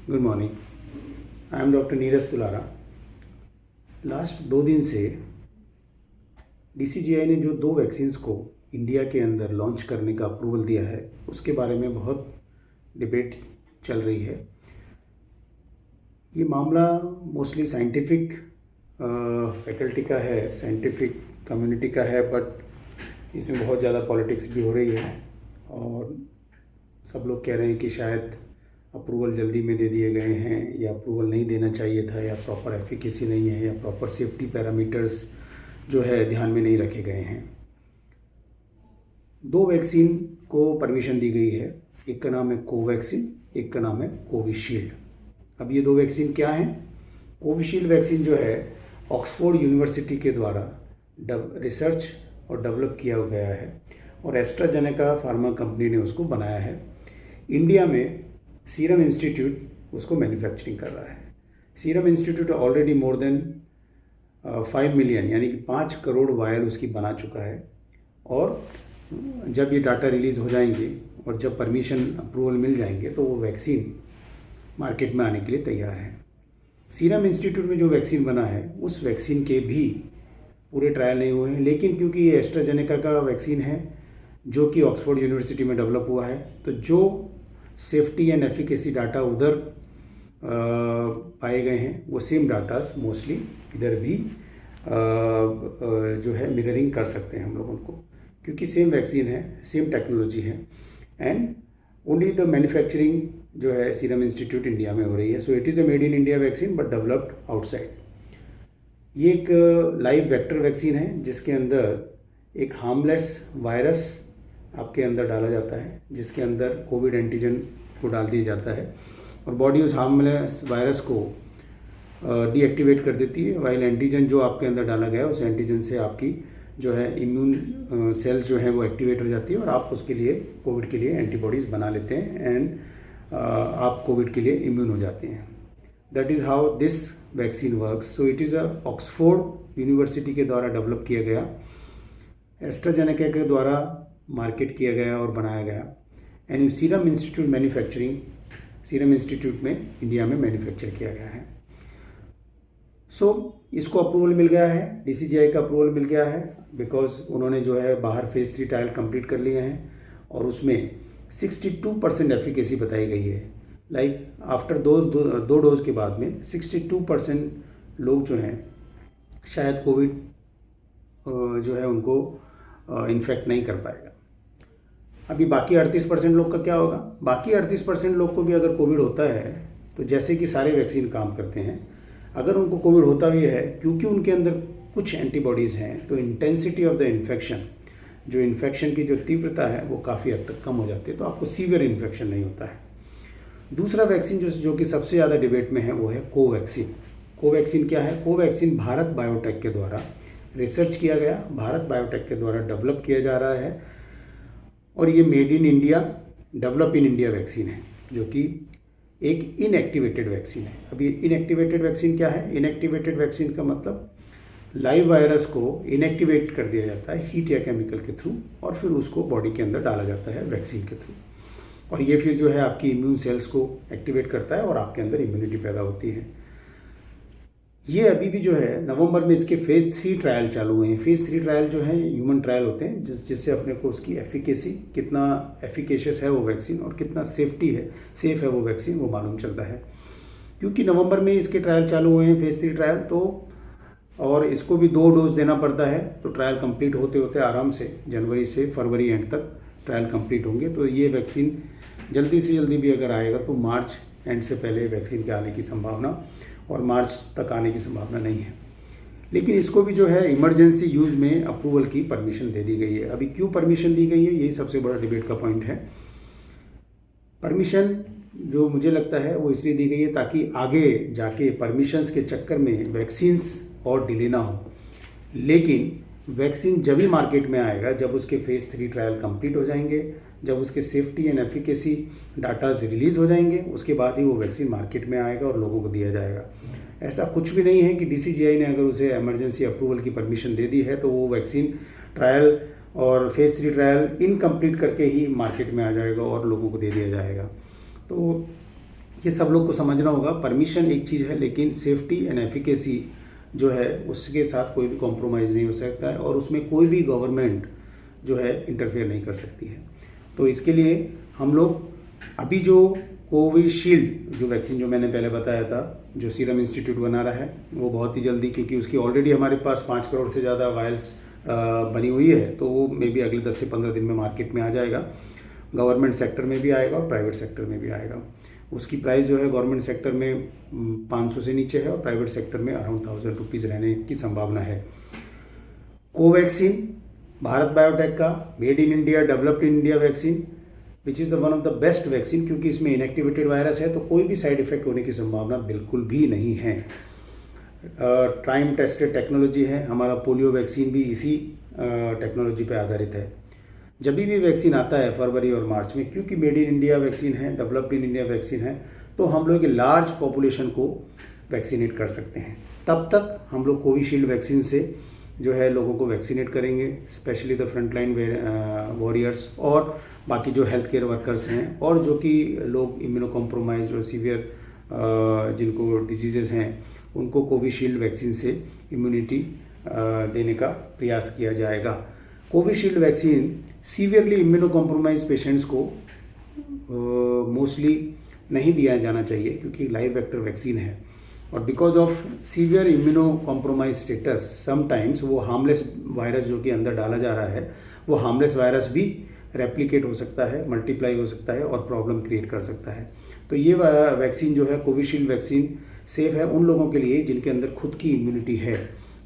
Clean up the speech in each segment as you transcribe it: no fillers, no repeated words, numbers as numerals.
Good morning. I am doctor Neeraj Tulara. Last 2 दिन से DCGI ने जो 2 वैक्सीन्स को इंडिया के अंदर लॉन्च करने का अप्रूवल दिया है उसके बारे में बहुत डिबेट चल रही है। ये मामला मोस्टली साइंटिफिक फैकल्टी का है, साइंटिफिक कम्युनिटी का है, बट इसमें बहुत ज़्यादा पॉलिटिक्स भी हो रही है और सब लोग कह रहे हैं कि शायद अप्रूवल जल्दी में दे दिए गए हैं या अप्रूवल नहीं देना चाहिए था या प्रॉपर एफिकेसी नहीं है या प्रॉपर सेफ्टी पैरामीटर्स जो है ध्यान में नहीं रखे गए हैं। 2 वैक्सीन को परमिशन दी गई है, एक का नाम है कोवैक्सीन, एक का नाम है कोविशील्ड। अब ये 2 वैक्सीन क्या हैं? कोविशील्ड वैक्सीन जो है ऑक्सफोर्ड यूनिवर्सिटी के द्वारा रिसर्च और डेवलप किया गया है और एस्ट्राजेनेका फार्मा कंपनी ने उसको बनाया है। इंडिया में सीरम इंस्टीट्यूट उसको मैन्युफैक्चरिंग कर रहा है। Serum institute already more than 5 million यानी कि 5 करोड़ वायल उसकी बना चुका है और जब ये डाटा रिलीज़ हो जाएंगे और जब परमिशन अप्रूवल मिल जाएंगे तो वो वैक्सीन मार्केट में आने के लिए तैयार है। सीरम इंस्टीट्यूट में जो वैक्सीन बना है उस वैक्सीन के भी पूरे ट्रायल नहीं हुए हैं, लेकिन क्योंकि ये एस्ट्राजेनेका का वैक्सीन है जो कि ऑक्सफोर्ड यूनिवर्सिटी में डेवलप हुआ है, तो जो सेफ्टी एंड एफिकेसी डाटा उधर पाए गए हैं वो सेम डाटास मोस्टली इधर भी जो है मिररिंग कर सकते हैं हम लोग उनको, क्योंकि सेम वैक्सीन है, सेम टेक्नोलॉजी है एंड ओनली द मैन्युफैक्चरिंग जो है सीरम इंस्टीट्यूट इंडिया में हो रही है। So it is a made in India vaccine but developed outside. ये एक लाइव वेक्टर वैक्सीन है जिसके अंदर एक हार्मलेस वायरस आपके अंदर डाला जाता है, जिसके अंदर कोविड एंटीजन को डाल दिया जाता है और बॉडी उस हार्मलेस वायरस को डीएक्टिवेट कर देती है, वाइल एंटीजन जो आपके अंदर डाला गया है उस एंटीजन से आपकी जो है इम्यून सेल्स जो है वो एक्टिवेट हो जाती है और आप उसके लिए कोविड के लिए एंटीबॉडीज़ बना लेते हैं एंड आप कोविड के लिए इम्यून हो जाते हैं। That is how this vaccine works. So it is a Oxford university के द्वारा डेवलप किया गया, एस्ट्राजेनेका के द्वारा मार्केट किया गया और बनाया गया and serum institute manufacturing serum institute में इंडिया में मैन्युफैक्चर किया गया है। सो इसको अप्रूवल मिल गया है, DCGI का अप्रूवल मिल गया है बिकॉज उन्होंने जो है बाहर फेज 3 ट्रायल कंप्लीट कर लिए हैं और उसमें 62% एफिकेसी बताई गई है। लाइक आफ्टर दो डोज के बाद में 62% लोग जो हैं शायद कोविड जो है उनको इन्फेक्ट नहीं कर पाएगा। अभी बाकी 38% लोग का क्या होगा? बाकी 38% लोग को भी अगर कोविड होता है तो जैसे कि सारे वैक्सीन काम करते हैं, अगर उनको कोविड होता भी है क्योंकि उनके अंदर कुछ एंटीबॉडीज़ हैं तो इंटेंसिटी ऑफ द इन्फेक्शन, जो इन्फेक्शन की जो तीव्रता है वो काफ़ी हद तक कम हो जाती है, तो आपको सीवियर इन्फेक्शन नहीं होता है। दूसरा वैक्सीन जो कि सबसे ज़्यादा डिबेट में है वो है कोवैक्सीन। कोवैक्सीन क्या है? कोवैक्सीन भारत बायोटेक के द्वारा रिसर्च किया गया, भारत बायोटेक के द्वारा डेवलप किया जा रहा है और ये made in India, develop in India vaccine है जो कि एक इनएक्टिवेटेड वैक्सीन है। अब ये इनएक्टिवेटेड वैक्सीन क्या है? इनएक्टिवेटेड वैक्सीन का मतलब लाइव वायरस को इनएक्टिवेट कर दिया जाता है हीट या केमिकल के थ्रू और फिर उसको बॉडी के अंदर डाला जाता है वैक्सीन के थ्रू और ये फिर जो है आपकी इम्यून सेल्स को एक्टिवेट करता है और आपके अंदर इम्यूनिटी पैदा होती है। ये अभी भी जो है नवंबर में इसके फेज़ 3 ट्रायल चालू हुए हैं। फेज़ 3 ट्रायल जो है ह्यूमन ट्रायल होते हैं जिससे अपने को उसकी एफिकेसी, कितना एफिकेशियस है वो वैक्सीन और कितना सेफ है वो वैक्सीन वो मालूम चलता है। क्योंकि नवंबर में इसके ट्रायल चालू हुए हैं फेज़ 3 ट्रायल, तो और इसको भी 2 डोज देना पड़ता है, तो ट्रायल कंप्लीट होते होते आराम से जनवरी से फरवरी एंड तक ट्रायल कंप्लीट होंगे। तो ये वैक्सीन जल्दी से जल्दी भी अगर आएगा तो मार्च एंड से पहले वैक्सीन के आने की संभावना और मार्च तक आने की संभावना नहीं है। लेकिन इसको भी जो है इमरजेंसी यूज़ में अप्रूवल की परमिशन दे दी गई है। अभी क्यों परमिशन दी गई है, यही सबसे बड़ा डिबेट का पॉइंट है। परमिशन जो मुझे लगता है वो इसलिए दी गई है ताकि आगे जाके परमिशंस के चक्कर में वैक्सीन्स और डिले ना हो। लेकिन वैक्सीन जब ही मार्केट में आएगा जब उसके फेज़ 3 ट्रायल कंप्लीट हो जाएंगे, जब उसके safety and efficacy datas release हो जाएंगे, उसके बाद ही वो वैक्सीन मार्केट में आएगा और लोगों को दिया जाएगा। ऐसा कुछ भी नहीं है कि DCGI ने अगर उसे इमरजेंसी अप्रूवल की परमिशन दे दी है तो वो वैक्सीन ट्रायल और फेज़ 3 ट्रायल इनकम्प्लीट करके ही मार्केट में आ जाएगा और लोगों को दे दिया जाएगा। तो ये सब लोग को समझना होगा। परमिशन एक चीज़ है, लेकिन सेफ्टी एंड एफिकेसी जो है उसके साथ कोई भी कॉम्प्रोमाइज़ नहीं हो सकता है, और उसमें कोई भी गवर्नमेंट जो है इंटरफेयर नहीं कर सकती है। तो इसके लिए हम लोग अभी जो कोविशील्ड जो वैक्सीन जो मैंने पहले बताया था, जो सीरम इंस्टीट्यूट बना रहा है, वो बहुत ही जल्दी, क्योंकि उसकी ऑलरेडी हमारे पास 5 करोड़ से ज़्यादा वायल्स बनी हुई है, तो वो मे बी अगले 10 से 15 दिन में मार्केट में आ जाएगा। गवर्नमेंट सेक्टर में भी आएगा और प्राइवेट सेक्टर में भी आएगा। उसकी प्राइस जो है गवर्नमेंट सेक्टर में 500 से नीचे है और प्राइवेट सेक्टर में अराउंड 1000 रुपीज़ रहने की संभावना है। कोवैक्सीन भारत बायोटेक का made in India, developed in India vaccine which is the one of the best vaccine, क्योंकि इसमें इनएक्टिवेटेड वायरस है, तो कोई भी साइड इफेक्ट होने की संभावना बिल्कुल भी नहीं है। टाइम टेस्टेड टेक्नोलॉजी है। हमारा पोलियो वैक्सीन भी इसी टेक्नोलॉजी पे आधारित है। जब भी वैक्सीन आता है फरवरी और मार्च में, क्योंकि मेड इन इंडिया वैक्सीन है, डेवलप्ड इन इंडिया वैक्सीन है, तो हम लोग एक लार्ज पॉपुलेशन को वैक्सीनेट कर सकते हैं। तब तक हम लोग कोविशील्ड वैक्सीन से जो है लोगों को वैक्सीनेट करेंगे, स्पेशली द फ्रंटलाइन वॉरियर्स और बाकी जो हेल्थ केयर वर्कर्स हैं, और जो कि लोग इम्यूनो कॉम्प्रोमाइज और सीवियर जिनको डिजीजेज हैं, उनको कोविशील्ड वैक्सीन से इम्यूनिटी देने का प्रयास किया जाएगा। Covishield vaccine severely immuno compromise patients को मोस्टली नहीं दिया जाना चाहिए, क्योंकि लाइव वेक्टर वैक्सीन है, और because of severe immuno compromise status sometimes वो हार्मलेस वायरस जो कि अंदर डाला जा रहा है, वो हार्मलेस वायरस भी रेप्लिकेट हो सकता है, मल्टीप्लाई हो सकता है और प्रॉब्लम क्रिएट कर सकता है। तो ये वैक्सीन जो है कोविशील्ड वैक्सीन सेफ है उन लोगों के लिए जिनके अंदर खुद की इम्यूनिटी है,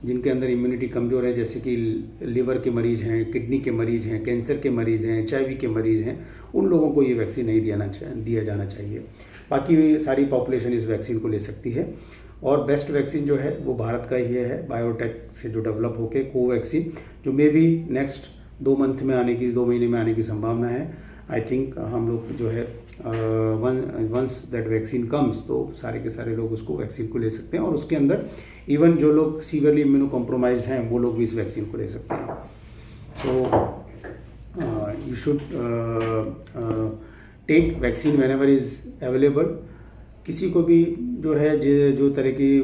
जिनके अंदर इम्यूनिटी कमज़ोर है, जैसे कि लिवर के मरीज़ हैं, किडनी के मरीज़ हैं, कैंसर के मरीज़ हैं, HIV के मरीज़ हैं, उन लोगों को ये वैक्सीन नहीं दिया जाना चाहिए। बाकी सारी पॉपुलेशन इस वैक्सीन को ले सकती है, और बेस्ट वैक्सीन जो है वो भारत का ही है, बायोटेक से जो डेवलप होके कोवैक्सीन, जो मे बी नेक्स्ट 2 महीने में आने की संभावना है। आई थिंक हम लोग जो है वंस दैट वैक्सीन कम्स, तो सारे के सारे लोग उसको वैक्सीन को ले सकते हैं, और उसके अंदर इवन जो लोग सीवियरली इम्यूनो कॉम्प्रोमाइज्ड हैं वो लोग भी इस वैक्सीन को ले सकते हैं। So you should take vaccine whenever is available. किसी को भी जो है जो तरह की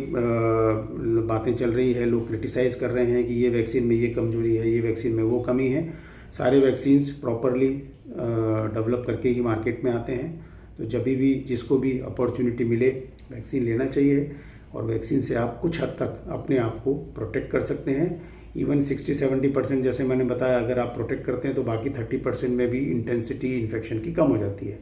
बातें चल रही है, लोग क्रिटिसाइज़ कर रहे हैं कि ये वैक्सीन में ये कमजोरी है, ये वैक्सीन में वो कमी है, सारे वैक्सीन्स प्रॉपरली डेवलप करके ही मार्केट में आते हैं। तो जब भी जिसको भी अपॉर्चुनिटी मिले वैक्सीन लेना चाहिए, और वैक्सीन से आप कुछ हद तक अपने आप को प्रोटेक्ट कर सकते हैं। इवन 60-70% जैसे मैंने बताया, अगर आप प्रोटेक्ट करते हैं तो बाकी 30% में भी इंटेंसिटी इन्फेक्शन की कम हो जाती है।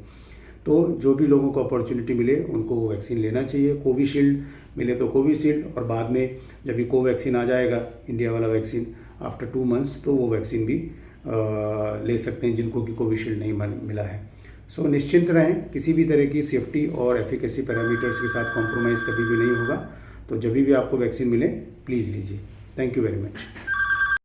तो जो भी लोगों को अपॉर्चुनिटी मिले उनको वैक्सीन लेना चाहिए। कोविशील्ड मिले तो कोविशील्ड, और बाद में जब भी कोवैक्सीन आ जाएगा, इंडिया वाला वैक्सीन, आफ्टर 2 मंथ्स, तो वो वैक्सीन भी ले सकते हैं जिनको कि कोविशील्ड नहीं मिला है। सो निश्चिंत रहें, किसी भी तरह की सेफ्टी और एफिकेसी पैरामीटर्स के साथ कॉम्प्रोमाइज़ कभी भी नहीं होगा। तो जब भी आपको वैक्सीन मिले प्लीज़ लीजिए। Thank you very much.